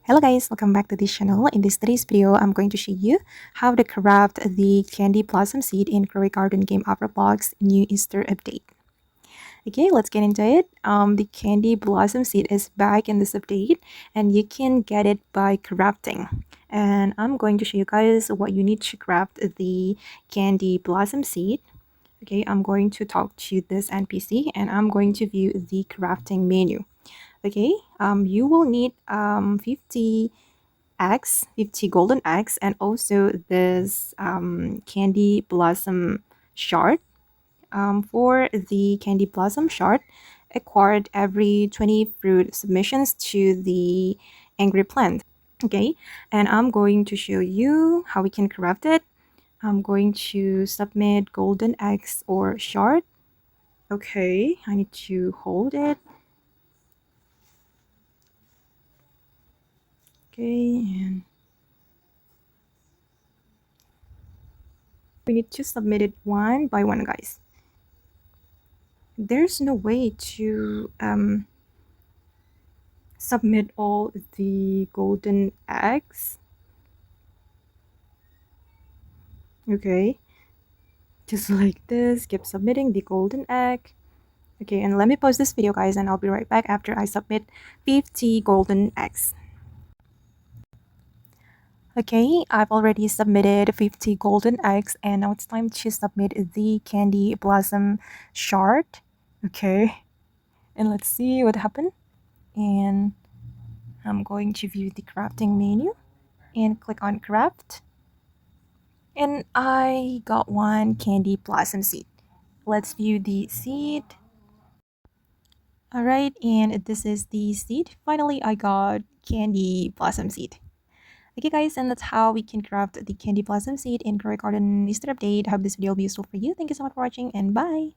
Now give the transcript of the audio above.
Hello guys, welcome back to this channel. In this today's video, I'm going to show you how to craft the candy blossom seed in Grow Garden game of Roblox new Easter update. Okay, let's get into it. The candy blossom seed is back in this update and you can get it by crafting. And I'm going to show you guys what you need to craft the candy blossom seed. Okay, I'm going to talk to this NPC and I'm going to view the crafting menu. Okay, you will need 50 eggs, 50 golden eggs, and also this candy blossom shard. For the candy blossom shard, acquired every 20 fruit submissions to the angry plant. Okay, and I'm going to show you how we can craft it. I'm going to submit golden eggs or shard. Okay, I need to hold it. Okay, and we need to submit it one by one, guys. There's no way to submit all the golden eggs. Okay, just like this, keep submitting the golden egg. Okay, and let me pause this video, guys, and I'll be right back after I submit 50 golden eggs. Okay, I've already submitted 50 golden eggs, and now it's time to submit the candy blossom shard. Okay, and let's see what happened. And I'm going to view the crafting menu and click on craft. And I got one candy blossom seed. Let's view the seed. Alright, and this is the seed. Finally, I got candy blossom seed. Okay guys, and that's how we can craft the candy blossom seed in Grow Garden Easter update. I hope this video will be useful for you. Thank you so much for watching and bye!